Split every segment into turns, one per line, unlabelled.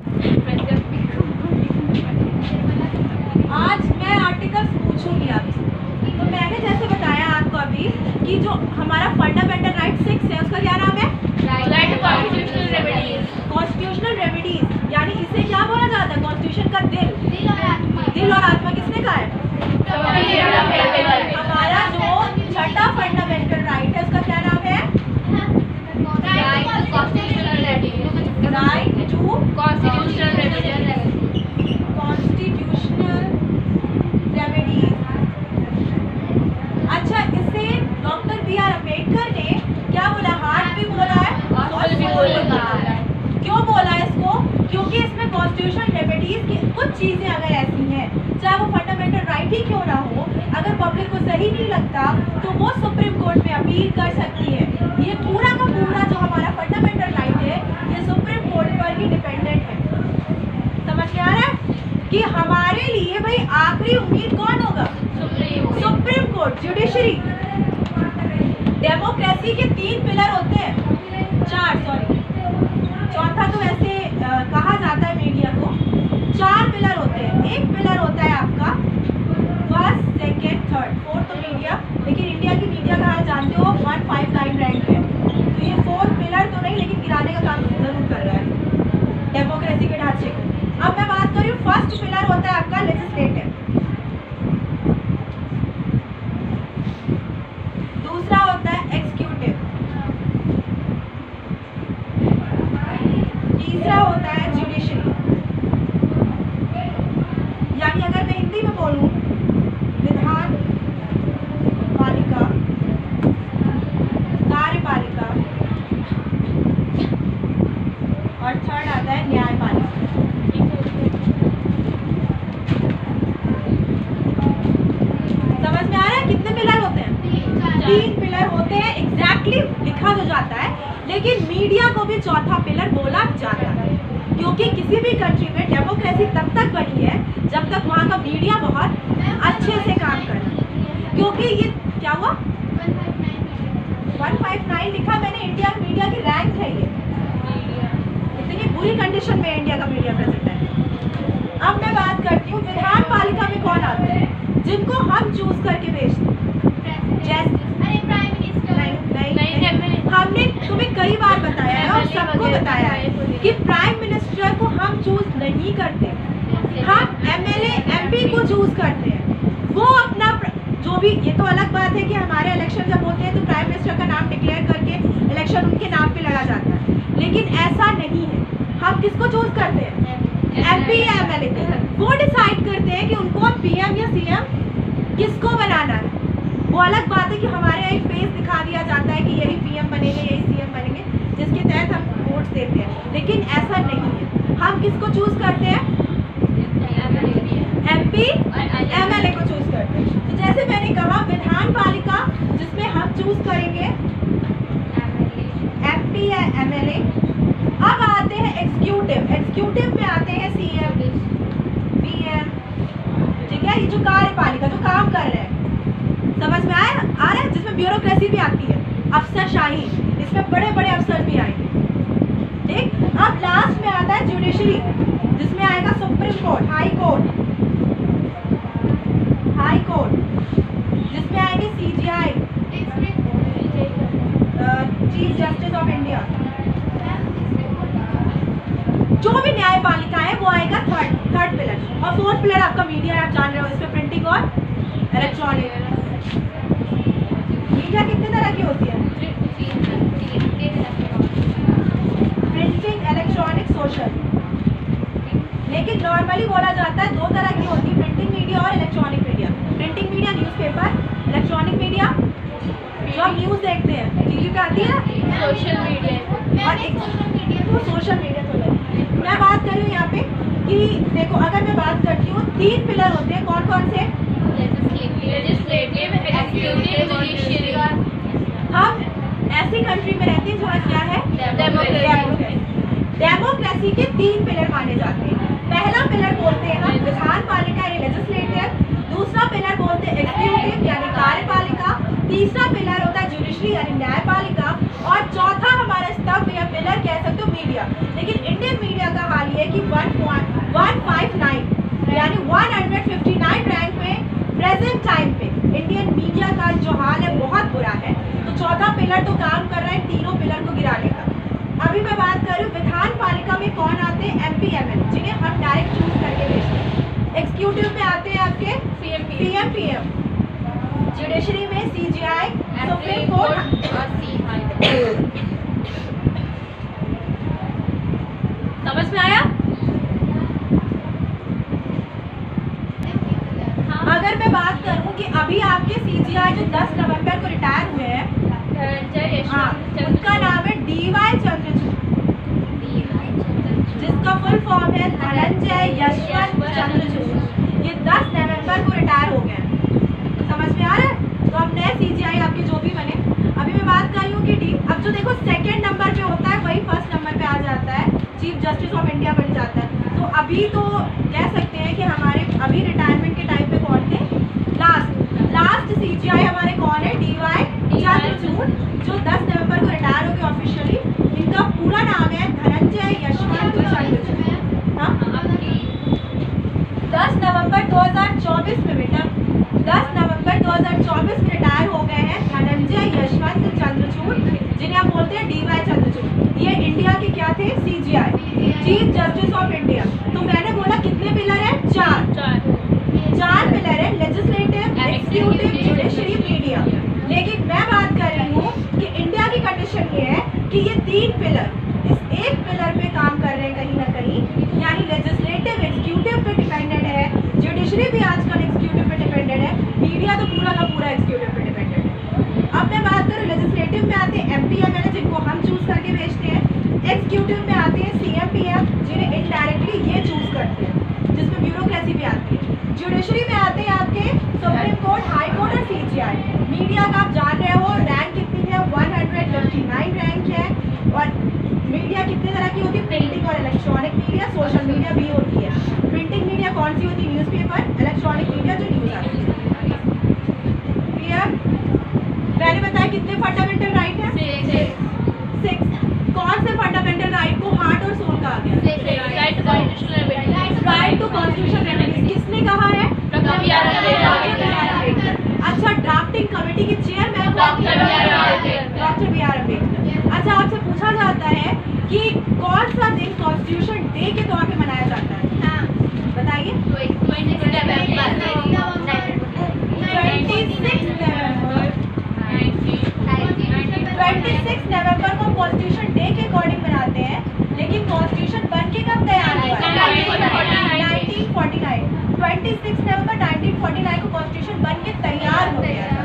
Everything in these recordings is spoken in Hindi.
आज मैं आर्टिकल्स पूछूंगी आपसे। तो मैंने जैसे बताया आपको अभी कि जो हमारा फंडामेंटल राइट 6 है उसका क्या नाम है? Constitutional remedies. यानी इसे क्या बोला जाता है? कॉन्स्टिट्यूशन का दिल और आत्मा किसने कहा है? हमारा जो छठा फंडामेंटल राइट है उसका क्या नाम है? Right to constitutional remedies. अच्छा, इसे डॉक्टर बी आर अम्बेडकर ने क्या बोला? हार्ट भी बोला है, सोल भी बोला है। क्यों बोला है इसको? क्योंकि इसमें कॉन्स्टिट्यूशनल रेमेडीज की कुछ चीजें अगर ऐसी हैं, चाहे वो फंडामेंटल राइट ही क्यों ना हो, अगर पब्लिक को सही नहीं लगता तो वो सुप्रीम कोर्ट में अपील कर सकती है। ये पूरा का पूरा जो हमारा फंडामेंटल राइट है ये सुप्रीम कोर्ट पर ही डिपेंडेंट है। समझ में आ रहा है कि हमारे लिए भाई आखिरी उम्मीद कौन होगा? Supreme court, judiciary. डेमोक्रेसी के 3 पिलर होते हैं, 4 सॉरी, चौथा तो वैसे कहा जाता है मीडिया को। 4 पिलर होते हैं। एक पिलर होता है आपका फर्स्ट, सेकेंड, थर्ड, फोर्थ तो मीडिया, लेकिन इंडिया की मीडिया का हाल जानते हो 159 रैंक है, तो ये 4th पिलर तो नहीं, लेकिन गिराने का काम जरूर कर रहा है डेमोक्रेसी के ढांचे को। अब मैं बात कर रही हूँ, फर्स्ट पिलर होता है आपका लेजिस्लेटिव, दूसरा होता है एग्जीक्यूटिव, तीसरा होता है जुडिशरी। यानी अगर मैं हिंदी में बोलूँ, विधान पालिका, कार्यपालिका और थर्ड आता है न्यायपालिका। समझ में आ रहा है कितने पिलर होते हैं? 3 पिलर होते हैं, एग्जैक्टली लिखा तो जाता है, लेकिन मीडिया को भी चौथा पिलर बोला जाता है, क्योंकि किसी भी कंट्री में डेमोक्रेसी तब तक बनी है जब तक वहाँ का मीडिया बहुत अच्छे से काम करे। क्योंकि ये क्या हुआ? 159 लिखा मैंने, इंडिया मीडिया की रैंक है ये। इतनी बुरी कंडीशन में इंडिया का मीडिया प्रेजेंट है। अब मैं बात करती हूँ विधान पालिका में कौन आते हैं, जिनको हम चूज करके भेजते हैं। हमने तुम्हें कई बार बताया है और सबको बताया है कि प्राइम मिनिस्टर को हम चूज नहीं करते, हम एमएलए एमपी को चूज करते हैं। वो अपना जो भी, ये तो अलग बात है कि हमारे इलेक्शन जब होते हैं तो प्राइम मिनिस्टर का नाम डिक्लेयर करके इलेक्शन उनके नाम पे लड़ा जाता है, लेकिन ऐसा नहीं है। हम किसको चूज करते हैं? एमपी या एमएलए को। वो डिसाइड करते हैं कि उनको पीएम या सीएम किसको बनाना है। वो अलग बात है कि हमारे यहाँ एक फेस दिखा दिया जाता है कि यही पीएम बनेंगे, यही सीएम बनेंगे, जिसके तहत हम वोट देते हैं, लेकिन ऐसा नहीं है। हम किसको चूज करते हैं? एमपी एमएलए को चूज करते हैं। तो जैसे मैंने कहा विधान पालिका जिसमें हम चूज करेंगे एमपी या एमएलए। अब आते हैं एग्जीक्यूटिव। एग्जीक्यूटिव में आते हैं सीएम, पीएम, ठीक है, ये जो कार्यपालिका जो काम कर रहे हैं, समझ में आ रहा है, जिसमें ब्यूरोक्रेसी भी आती है, अफसरशाही, इसमें बड़े बड़े अफसर भी आएंगे। ठीक, अब लास्ट में आता है जुडिशरी, जिसमें आएगा सुप्रीम कोर्ट, हाई कोर्ट, जिसमें आएंगे CGI, chief justice of India. जो भी न्यायपालिका है वो आएगा थर्ड पिलर। और 4th पिलर आपका मीडिया है, आप जान रहे हो, इसमें प्रिंटिंग और इलेक्ट्रॉनिक। मीडिया कितने तरह की होती है? Printing, electronic, social. लेकिन नॉर्मली बोला जाता है 2 तरह की होती है, प्रिंटिंग मीडिया और electronic media. Printing media newspaper, electronic media जो हम न्यूज़ देखते हैं, टीवी पे आती है ना, सोशल मीडिया। और एक सोशल मीडिया तो मैं बात कर रही हूँ यहाँ पे कि देखो, अगर मैं बात करती हूँ 3 पिलर होते हैं, कौन कौन से? Legislative, executive, judiciary. हम ऐसी कंट्री में रहते हैं जहाँ क्या है? डेमोक्रेसी के 3 पिलर माने जाते हैं। पहला पिलर बोलते हैं हम विधान पालिका यानी लेजिस्लेटिव, दूसरा पिलर बोलते हैं एग्जीक्यूटिव यानी कार्यपालिका, तीसरा पिलर होता है जुडिशरी यानी न्यायपालिका, और चौथा हमारा स्तंभ या पिलर कह सकते हो मीडिया, लेकिन इंडियन मीडिया का हाल ये है कि 159 यानी 159 रैंक पे प्रेजेंट टाइम पे इंडियन मीडिया का जो हाल है बहुत बुरा है। तो चौथा पिलर तो काम कर रहा है तीनों पिलर को गिराने का। अभी मैं बात कर रही हूँ विधान पालिका में कौन आते हैं, MP ML, जिन्हें हम डायरेक्ट चूज करके भेजते हैं। एग्जीक्यूटिव में आते हैं आपके CM PM, जुडिशरी में CGI, सुप्रीम कोर्ट और समझ में आया? अगर मैं बात करूं कि अभी आपके CGI जो 10 नवंबर को रिटायर हुए हैं, हाँ, उनका नाम है DY चंद्रचूड़, जिसका फुल फॉर्म है धनंजय यशवंत चंद्रचूड़। ये 10 नवंबर को रिटायर हो गए हैं। समझ में आ रहा है? तो अब नए CGI आपके जो भी बने। अभी मैं बात कर रही हूँ कि अब जो देखो सेकंड नंबर पे होता है वही फर्स्ट नंबर पे आ जाता है, चीफ जस्टिस ऑफ इंडिया बन जाता है। तो अभी तो कह सकते हैं कि हमारे अभी रिटायरमेंट के टाइम पे कौन थे, लास्ट CGI हमारे कौन है, DY चंद्रचूड़, जो 10 नवंबर को रिटायर हो गए ऑफिशियली। इनका पूरा नाम है धनंजय यशवंत चंद्रचूड़। 10 नवंबर 2024 में बेटा 10 नवंबर 2024 में रिटायर हो गए हैं धनंजय यशवंत चंद्रचूड़, जिन्हें आप बोलते हैं DY चंद्रचूड़। ये इंडिया के क्या थे, CGI, chief justice of India. तो मैंने बोला कितने पिलर है, चार पिलर है, लेजिस्लेटिव, एग्जीक्यूटिव, जुडिशरी, मीडिया। लेकिन मैं बात कर रही हूँ कि इंडिया की कंडीशन ये है कि ये 3 पिलर इस एक पिलर पे काम कर रहे हैं कहीं ना कहीं, यानी लेजिस्लेटिव एग्जीक्यूटिव पे डिपेंडेंट है, जुडिशरी भी आजकल एग्जीक्यूटिव पे डिपेंडेंट है, मीडिया तो पूरा का पूरा एग्जीक्यूटिव पे डिपेंडेंट है। अब मैं बात करूँ लेजिस्लेटिव में आते हैं MP ML, जिनको हम चूज करके भेजते हैं। एग्जीक्यूटिव में आते हैं CM PM, जिन्हें इनडायरेक्टली ये चूज करते हैं, जिसमें ब्यूरोक्रेसी भी आती है। जुडिशरी में आते हैं आपके सुप्रीम कोर्ट, हाई कोर्ट और CGI। मीडिया का आप जान रहे हो रैंक कितनी है, 159 रैंक है। और मीडिया कितने तरह की होती है, प्रिंटिंग और इलेक्ट्रॉनिक मीडिया, सोशल मीडिया भी होती है। प्रिंटिंग मीडिया कौन सी होती है, न्यूज़पेपर, इलेक्ट्रॉनिक मीडिया जो न्यूज़ आती है। मैंने बताया कितने फंडामेंटल राइट है, 6। कौन से फंडामेंटल राइट को हार्ट और सोल कहा गया, राइट टू कॉन्स्टिट्यूशनल रेमेडीज। किसने कहा है, अच्छा, ड्राफ्टिंग कमेटी के चेयरमैन डॉक्टर BR अम्बेडकर। अच्छा, आपसे पूछा जाता है कि कौन सा दिन कॉन्स्टिट्यूशन डे के तौर पे मनाया जाता है, हाँ बताइए। 26 नवंबर को कॉन्स्टिट्यूशन डे के अकॉर्डिंग मनाते हैं, लेकिन कॉन्स्टिट्यूशन बन के कब तैयार हुआ, 1949। 26 नवंबर 1949 को कॉन्स्टिट्यूशन बन के तैयार हो गया था,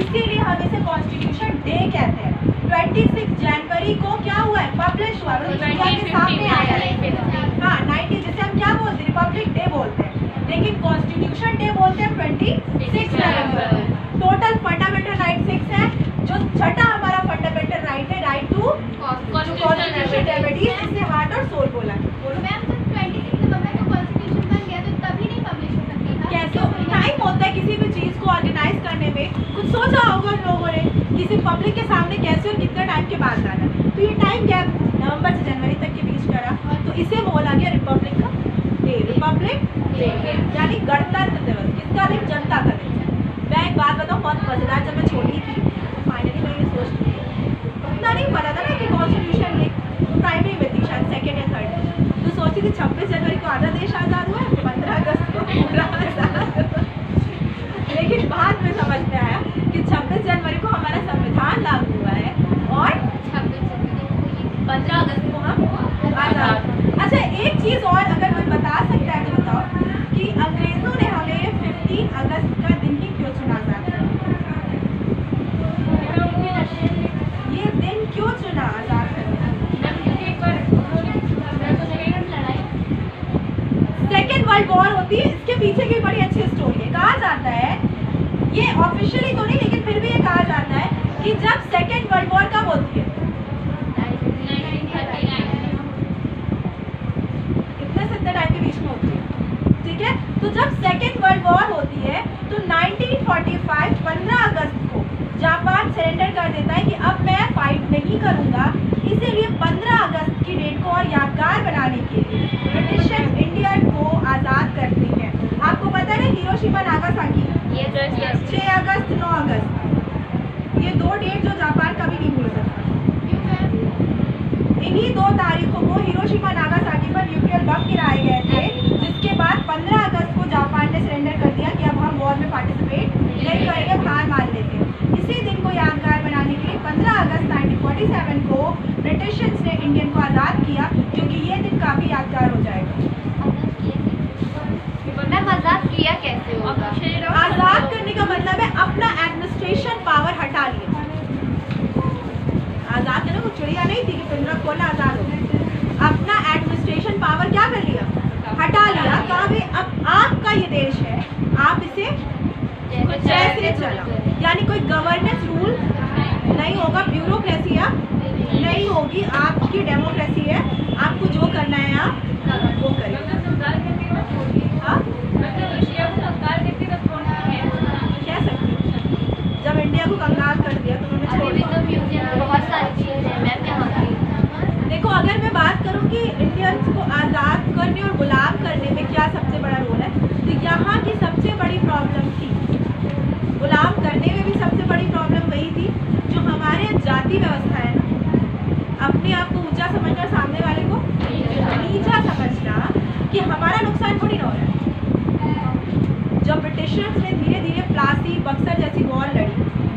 इसीलिए हम इसे कॉन्स्टिट्यूशन डे कहते हैं। 26 जनवरी को क्या हुआ है, पब्लिश हुआ, इंडिया के सामने आया है। हाँ, 90 जिसे हम क्या बोलते हैं, रिपब्लिक डे बोलते हैं, लेकिन कॉन्स्टिट्यूशन डे बोलते हैं 26 नवंबर। टोटल फंडामेंटल राइट 6 है। जो छठा हमारा फंडामेंटल राइट है, राइट टू कॉन्स्टिट्यूशनल रेमेडीज, इसे हार्ट और सोल बोला। बोलो मैम, तो 26 नवंबर को कॉन्स्टिट्यूशन बन गया तो तभी नहीं पब्लिश हो सकती था, कैसे टाइम होता है किसी भी चीज को ऑर्गेनाइज करने में, कुछ सोचा होगा लोगों ने किसी पब्लिक के सामने कैसे और कितने टाइम के बाद लाना, तो ये टाइम गैप नवंबर से जनवरी तक के बीच करा, तो इसे बोला गया रिपब्लिक का डे, रिपब्लिक डे यानी गणतंत्र दिवस। किसका दिन, जनता का दिन। मैं एक बात बताऊँ बहुत मजेदार, जब मैं छोटी थी फाइनली मैं ये सोच रही थी, उतना नहीं पता था ना कि कॉन्स्टिट्यूशन डे, प्राइमरी में थी शायद 2nd या 3rd, तो सोची थी 26 जनवरी को आधा देश आज़ाद हुआ है, 15 अगस्त को पूरा आज़ाद। लेकिन बाद में समझ में आया कि 26 जनवरी को हमारा संविधान लागू हुआ है और 15 अगस्त को हम आज़ाद। अच्छा, एक चीज़ और अगर कोई बता सकता है तो बताओ कि अंग्रेजों ने हमें 15 अगस्त का दिन ही क्यों चुना आज़ाद, ये दिन क्यों चुना आज़ाद करने? सेकेंड वर्ल्ड वॉर होती है, इसके पीछे की बड़ी अच्छी स्टोरी है। कहा जाता है, ये ऑफिशियली तो नहीं लेकिन फिर भी ये कहा जाता है कि जब सेकेंड वर्ल्ड वॉर कब होती है, इतने से इतने टाइम के बीच में होती है, ठीक है। तो जब सेकेंड वर्ल्ड वॉर होती है तो 1945 15 अगस्त को जापान सरेंडर कर देता है कि अब मैं फाइट नहीं करूंगा, इसीलिए 15 अगस्त की डेट को और यादगार बनाने के लिए ब्रिटिश इंडिया को आज़ाद करते हैं। आपको पता है हिरोशिमा नागासाकी 6 अगस्त 9 अगस्त, ये 2 डेट जो जापान कभी नहीं भूल सकता। इन्हीं 2 तारीखों को हिरोशिमा नागासाकी पर न्यूक्लियर बम गिराए गए थे, जिसके बाद 15 अगस्त को जापान ने सरेंडर कर दिया कि अब हम वॉर में पार्टिसिपेट नहीं करेंगे, हार मान लेते हैं। इसी दिन को यादगार बनाने के लिए 15 अगस्त 1947 को ब्रिटिशर्स ने इंडियन को आज़ाद किया, क्योंकि ये दिन काफ़ी यादगार हो जाएगा।
मैम आज़ाद किया कैसे होगा?
आज़ाद करने का मतलब है अपना एडमिनिस्ट्रेशन पावर हटा लिया। आज़ाद करना कुछ चिड़िया नहीं थी कि पिंजरा खोलना आज़ाद हो गया। अपना एडमिनिस्ट्रेशन पावर क्या कर लिया? हटा लिया। कहा भाई अब आपका ये देश है, आप इसे जैसे चलाओ, यानी कोई गवर्नेंस रूल नहीं होगा, ब्यूरोक्रेसी नहीं होगी, आपकी डेमोक्रेसी है, आपको जो करना है आप वो करिए। कह सकते जब इंडिया को कंगाल कर दिया तो उन्होंने छोड़ दिया।
बहुत सारी चीज़ें हैं मैम यहाँ की।
देखो अगर मैं बात करूँ कि इंडियंस को आज़ाद करने और गुलाम करने में क्या सबसे बड़ा रोल है, तो यहाँ की सबसे बड़ी प्रॉब्लम थी, गुलाम करने में भी सबसे बड़ी प्रॉब्लम वही थी जो हमारे जाति व्यवस्था है ना, अपने आप को ऊंचा समझना, सामने वाले को नीचा समझना कि हमारा नुकसान थोड़ी ना हो रहा है। जब ब्रिटिशर्स ने धीरे धीरे प्लासी, बक्सर जैसी वॉर लड़ी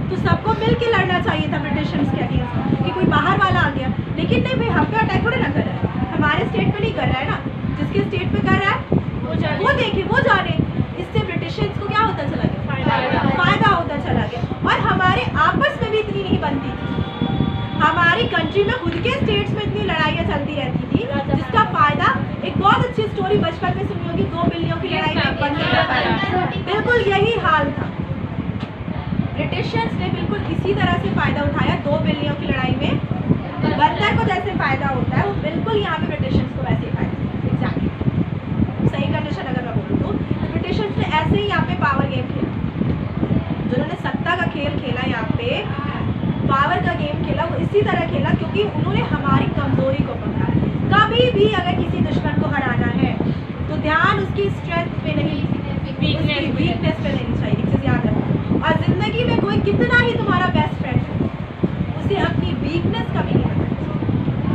तो सबको मिल के लड़ना चाहिए था ब्रिटिशर्स के अगेंस्ट, कि कोई बाहर वाला आ गया, लेकिन नहीं भाई, हम पे अटैक थोड़ी ना कर रहा है, हमारे स्टेट पे नहीं कर रहा है ना, जिसके स्टेट पे कर रहा है वो देखे, वो जाने। इससे ब्रिटिशर्स को क्या होता चला गया? फायदा होता चला गया। और हमारे आपस में भी इतनी नहीं बनती थी, हमारी कंट्री में खुद के स्टेट्स में इतनी लड़ाइयाँ चलती रहती थी, जिसका फायदा एक बहुत अच्छी स्टोरी बचपन में सुनी होगी, 2 बिल्लियों की लड़ाई में बंदर का फायदा। बिल्कुल यही हाल था, ब्रिटिशर्स ने बिल्कुल इसी तरह से फायदा उठाया। 2 बिल्लियों की लड़ाई में बंदर को जैसे फायदा होता है, वो बिल्कुल यहाँ पे ब्रिटिशर्स को वैसे ही फायदा। एग्जैक्टली सही कंडीशन अगर मैं बोलूँ तो ब्रिटिशर्स ने ऐसे ही यहाँ पे पावर गेम खेला, जिन्होंने सत्ता का खेल खेला, यहाँ पे पावर का गेम खेला, वो इसी तरह खेला क्योंकि उन्होंने हमारी कमजोरी को पकड़ा। कभी भी अगर किसी दुश्मन को हराना है तो ध्यान उसकी स्ट्रेंथ पे नहीं, वीकनेस पे लेनी चाहिए, एक चीज़ याद रखो। और जिंदगी में कोई कितना ही तुम्हारा बेस्ट फ्रेंड है, उसे अपनी वीकनेस कभी नहीं बताना,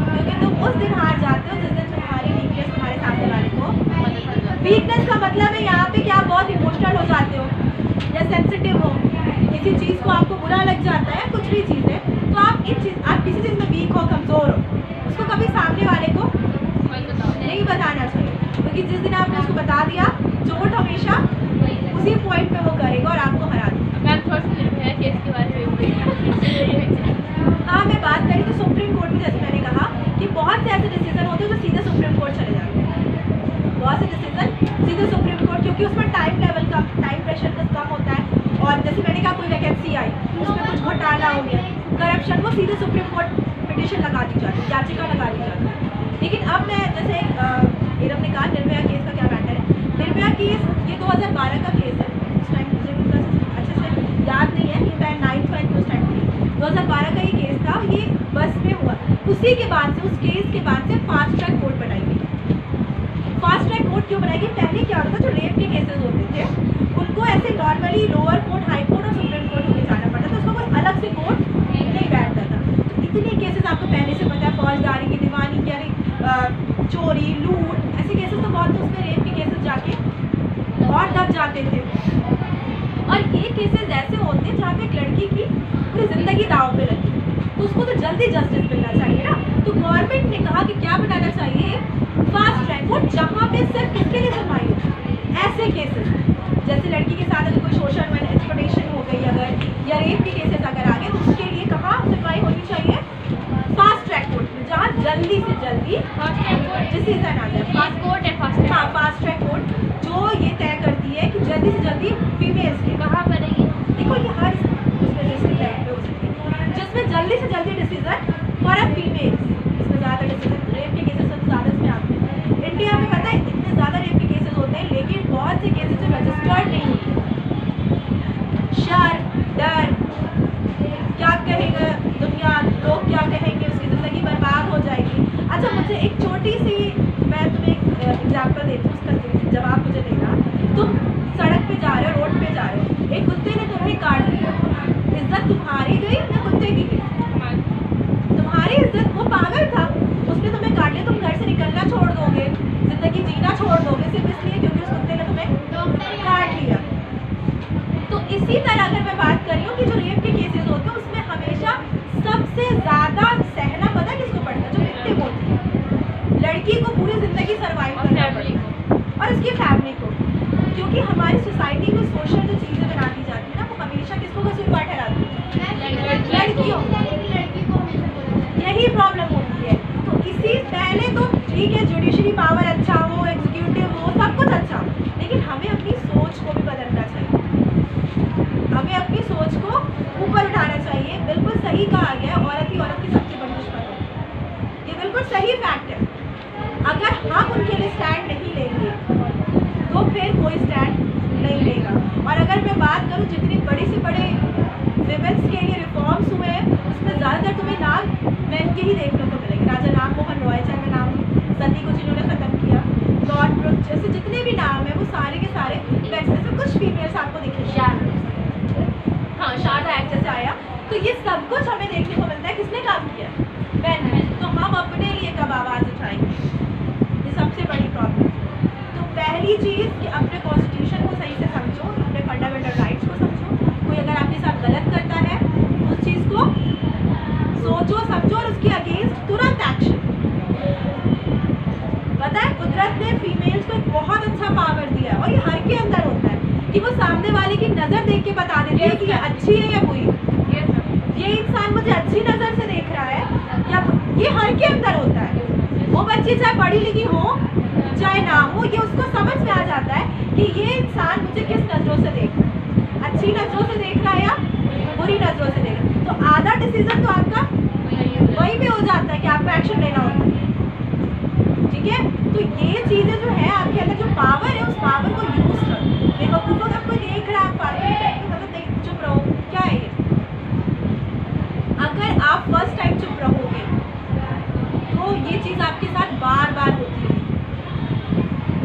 क्योंकि तुम उस दिन हार जाते हो जिस दिन तुम्हारी वीकनेस तुम्हारे सामने वाले को। वीकनेस का मतलब है यहाँ पे क्या आप बहुत इमोशनल हो जाते हो या सेंसिटिव हो, किसी चीज़ को आपको बुरा लग जाता है, कुछ भी चीज़ है, तो आप किसी चीज़ में वीक हो, कमज़ोर हो, उसको कभी सामने वाले को नहीं बताना चाहिए, क्योंकि जिस दिन आपने उसको बता दिया, चोट हमेशा उसी पॉइंट पे वो करेगा और आपको हरा देगा।
मैम थोड़ा सा निर्भया केस के बारे में
हाँ, मैं बात करी तो सुप्रीम कोर्ट में जैसे मैंने कहा कि बहुत से ऐसे डिसीजन होते हैं जो सीधे सुप्रीम कोर्ट चले जाते हैं, बहुत से डिसीजन सीधे सुप्रीम कोर्ट, क्योंकि उसमें टाइम लेवल का, टाइम प्रेशर का कम होता है। और जैसे मैंने कहा कोई वैकेंसी आई, उसमें कुछ घोटाला हो गया, करप्शन, वो सीधे सुप्रीम कोर्ट पिटीशन लगा दी जाती है, याचिका लगा दी जाती है। लेकिन अब मैं जैसे इरम ने कहा निर्भया केस का क्या मैटर है, निर्भया केस ये 2012 का केस है, उस टाइम मुझे अच्छे से याद नहीं है, ये मैं 9th में उस टाइम थी, 2012 का ये केस था, ये बस में हुआ। उसी के बाद से, उस केस के बाद से फास्ट ट्रैक कोर्ट बनाई गई। फास्ट ट्रैक कोर्ट क्यों बनाई गई? पहले क्या होता था, जो रेप के केसेस होते थे उनको ऐसे normally lower court, high court और सुप्रीम कोर्ट में जाना पड़ता था, उसको कोई अलग से कोर्ट नहीं बैठता था। तो इतने केसेस आपको पहले से पता है, फौजदारी की, दीवानी की, चोरी, लूट, ऐसे केसेस तो बहुत थे, उसमें रेप के केसेस जाके और दब जाते थे। और ये केसेस ऐसे होते हैं जहाँ पे एक लड़की की पूरी जिंदगी दाव पे लगी, तो उसको तो जल्दी जस्टिस मिलना चाहिए ना। तो गवर्नमेंट ने कहा कि क्या बनाना चाहिए, फास्ट ट्रैक कोर्ट, जहाँ पे सिर्फ किसके लिए सुनवाई हो, ऐसे केसेस जैसे लड़की के साथ अगर कोई सोशल एक्सप्लॉयटेशन हो गई अगर, या रेप के केसेस अगर आ गए, तो उसके लिए कहाँ सुनवाई होनी चाहिए, फास्ट ट्रैक कोर्ट में, जहाँ जल्दी से जल्दी डिसीजन आ जाए। फास्ट कोर्ट है, फास्ट ट्रैक कोर्ट जो ये तय करती है कि जल्दी से जल्दी फीमेल्स के कहाँ बनेगी। देखो ये हर उसमें डिस्ट्रिक्ट हो सकती है जिसमें जल्दी से जल्दी डिसीजन फॉर अ फीमेल्स, इसमें ज़्यादा डिसीजन रेप के केसेस सबसे ज़्यादा इसमें आते हैं। इंडिया में पता है इतने ज़्यादा रेप के केसेस होते हैं, लेकिन बहुत से केसेस जो रजिस्टर्ड नहीं होते, शर, डर, क्या कहेगा दुनिया, लोग क्या कहेंगे, उसकी ज़िंदगी बर्बाद हो जाएगी। अच्छा मुझे एक छोटी सी, मैं तुम्हें एक एग्जाम्पल देती हूँ, उसका जवाब मुझे देना। तुम सड़क पे जा रहे हो, रोड पे जा रहे हो, एक कुत्ते ने तुम्हें काट दिया, इज्जत तुम्हारी गई या कुत्ते की गई? तुम्हारी इज्जत, वो पागल था, उसने तुम्हें काट लिया, तुम घर से निकलना छोड़ दोगे, जिंदगी जीना छोड़ दोगे सिर्फ इसलिए क्योंकि उस कुत्ते ने तुम्हें काट लिया। तो इसी तरह अगर मैं बात कर रही हूँ कि जो रेप के केसेस होते हैं उसमें हमेशा सबसे ज्यादा सहना पता किसको पड़ता है? जो विक्टिम होती है, लड़की को पूरी जिंदगी सर्वाइव करना पड़ता है और उसकी फैमिली को, क्योंकि हमारी सोसाइटी में सोशल जो चीजें बना दी जाती है ना, वो हमेशा किसको कसूरवार ठहराती है? लड़कियों। यही प्रॉब्लम होती है। तो इसी पहले तो ठीक है, जुडिशरी पावर अच्छा हो, एग्जीक्यूटिव हो, सब कुछ अच्छा हो, लेकिन हमें अपनी सोच को भी बदलना चाहिए, हमें अपनी सोच को ऊपर उठाना चाहिए। बिल्कुल सही कहा गया, औरत ही औरत की सबसे बड़ी दुश्मन है, ये बिल्कुल सही फैक्ट है। अगर हम उनके लिए स्टैंड नहीं लेंगे तो फिर कोई स्टैंड नहीं लेगा। और अगर मैं बात करूँ जितनी बड़ी से बड़े विमेंस के लिए रिफॉर्म्स हुए हैं, उसमें ज़्यादातर तुम्हें नाम मैन के ही देखने को मिलेंगे। राजा राम मोहन रॉय, चाहे मैं नाम सती को जिन्होंने ख़त्म किया, लॉर्ड ब्रुक, जैसे जितने भी नाम हैं वो सारे के सारे वैसे से कुछ फीमेल्स आपको दिखेंगे। हाँ, शारदा एक्ट जैसे आया, तो ये सब कुछ हमें देखने को मिलता है। किसने काम किया? मैन ने। तो हम अपने लिए कब आवाज़ उठाएंगे? ये सबसे बड़ी प्रॉब्लम। तो पहली चीज़ कि अपने कॉन्स्टिट्यूशन को सही से समझो, अपने फंडामेंटल राइट्स को समझो। कोई अगर आपके साथ गलत करता है उस चीज़ को सोचो समझो और उसके अगेंस्ट तुरंत एक्शन। पता है कुदरत ने फीमेल्स को एक बहुत अच्छा पावर दिया है और ये हर के अंदर होता है कि वो सामने वाले की नज़र देख के बता देती है कि ये अच्छी है या बुरी। ये इंसान मुझे अच्छी नज़र से देख रहा है या, ये हर के अंदर होता है। वो बच्ची चाहे पढ़ी लिखी हो चाहे ना हो, ये उसको समझ में आ जाता है कि ये इंसान मुझे किस नज़रों से देख रहा है, अच्छी नज़रों से देख रहा है या बुरी नज़रों से देख रहा है। तो आधा डिसीजन तो आपका वही पे हो जाता है कि आपको एक्शन लेना होता है। ठीक है, तो ये चीज़ें जो है आपके अंदर जो पावर है, उस पावर को यूज करो। बेवकूफ़ों का कोई देख रहा है, आप मतलब चुप रहो, क्या है ये? अगर आप फर्स्ट टाइम चुप रहोगे तो ये चीज़ आपके साथ बार बार होती है।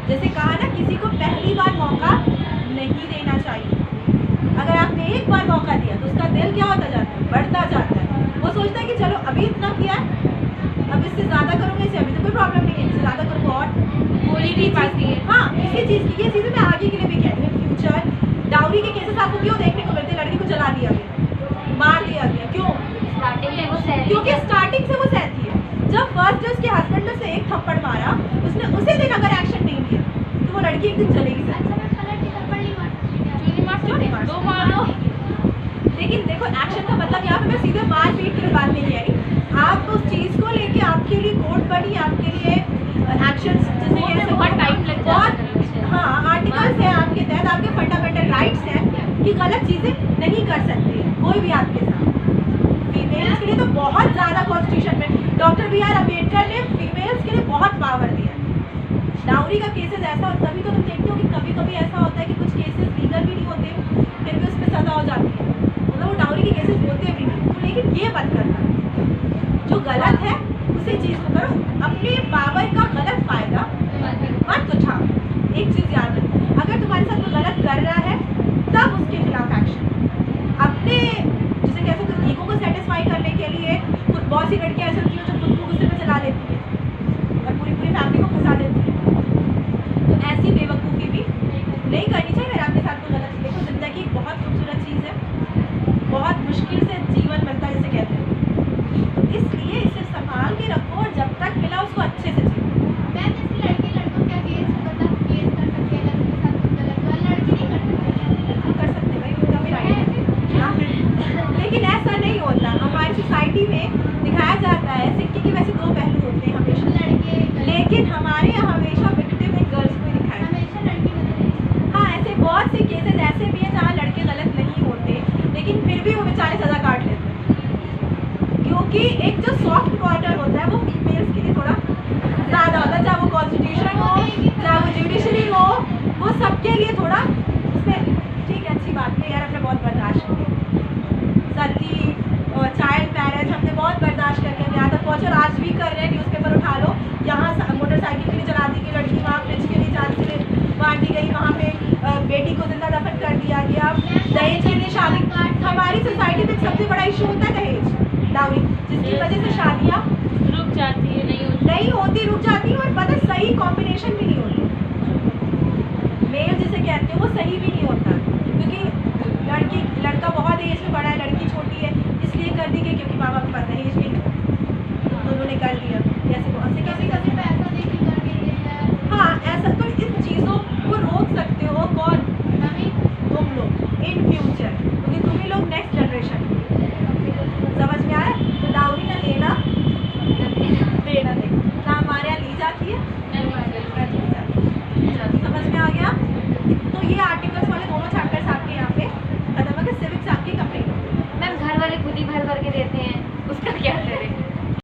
जैसे कहा ना, किसी को पहली बार मौका नहीं देना चाहिए। अगर आपने एक बार मौका दिया तो उसका दिल क्या होता जाता है? बढ़ता जाता है। वो सोचता है कि चलो अभी इतना किया है, अब इससे ज़्यादा करूँगा, इसे अभी तो कोई प्रॉब्लम नहीं है, इससे ज़्यादा करूँगा और
पूरी नहीं पाती है।
हाँ, इसी चीज़ की ये चीज़ें मैं आगे के लिए भी कह रही हूँ। फ्यूचर डाउरी के केसेस आपको क्यों देखने को मिलते हैं? लड़की को जला दिया गया, मार दिया गया, क्यों? क्योंकि स्टार्टिंग से वो सहती है। जब फर्स्ट डे उसके हस्बैंड ने उसे एक थप्पड़ मारा, उसने उसी दिन अगर एक्शन नहीं लिया तो वो लड़की एक दिन चलेगी। क्यों नहीं मार? लेकिन देखो, एक्शन का मतलब यहाँ पे मैं सीधे मार पीट की बात नहीं कह रही। आप उस चीज़ को लेके आपके लिए कोर्ट बनी, आपके लिए एक्शन जैसे
बहुत टाइम लग जाता है।
हाँ, आर्टिकल्स हैं आपके तहत, आपके फंडामेंटल राइट्स हैं कि गलत चीज़ें नहीं कर सकते कोई भी आपके साथ। फीमेल्स के लिए तो बहुत ज़्यादा कॉन्स्टिट्यूशन में डॉक्टर बी आर अम्बेडकर ने फीमेल्स के लिए बहुत पावर दिया। डाउरी का केसेस ऐसा, तभी तो तुम देखते हो कि कभी कभी ऐसा होता है कि कुछ केसेस लीगल भी नहीं होते, फिर भी उस पर सजा हो जाती है, मतलब वो डाउरी के केसेस होते भी नहीं। तो लेकिन ये मत करना, जो गलत है उसी चीज़ को करो, अपने पावर का गलत फायदा मत उठाओ। एक चीज़ याद रखो, अगर तुम्हारे साथ कोई गलत कर रहा है तब उसके खिलाफ एक्शन। अपने जैसे कह सकते हो ईगो को सेटिस्फाई करने के लिए बहुत सी लड़कियाँ ऐसी होती हैं जो खुद को गुस्से में चला लेती है और पूरी पूरी फैमिली को फंसा देती है। तो ऐसी बेवकूफ़ी भी नहीं करनी चाहिए। अगर आपके साथ कोई गलत, देखो ज़िंदगी एक बहुत खूबसूरत चीज़ है, बहुत मुश्किल से जीवन मिलता है जिसे कहते हैं, तो इसलिए इसे संभाल के रखो और जब तक मिला उसको अच्छे से जियो। कर सकते भाई, उनका भी राइट है, लेकिन ऐसा नहीं होता। हमारी सोसाइटी में दिखाया जाता है सिक्के के वैसे दो पहलू होते हैं हमेशा, लेकिन हमारे यहाँ हमेशा विक्टिम एक गर्ल्स को ही दिखाया जाता है। हाँ, ऐसे बहुत से केसेस ऐसे भी हैं जहाँ लड़के गलत नहीं होते, लेकिन फिर भी वो बेचारे सजा काट लेते हैं, क्योंकि एक जो सॉफ्ट कॉर्नर होता है वो फीमेल्स के लिए थोड़ा ज़्यादा होता है। चाहे वो कॉन्स्टिट्यूशन हो, चाहे वो जुडिशरी हो, वो सबके लिए थोड़ा उसमें ठीक है, अच्छी बात है यार, हमने बहुत बर्दाश्त किया। सती बेटी को जिंदा दफन कर दिया गया, दहेज के लिए शादी। हमारी सोसाइटी में सबसे बड़ा इशू होता है दहेज, डाउरी, जिसकी वजह से शादियाँ
रुक जाती है,
नहीं होती, रुक जाती है, और पता सही कॉम्बिनेशन भी नहीं होती, मेल जिसे कहते हैं वो सही भी नहीं होता, क्योंकि लड़का बहुत एज में बड़ा है, लड़की छोटी है, इसलिए कर दी गई क्योंकि माँ बाप के पास दहेज नहीं है, तो उन्होंने कर दिया। कैसे
पैसा देके कर देते हैं।
हाँ ऐसा, तो इन चीज़ों को रोक सकते हो कौन? तुम लोग इन फ्यूचर, क्योंकि तुम ही लोग नेक्स्ट जनरेशन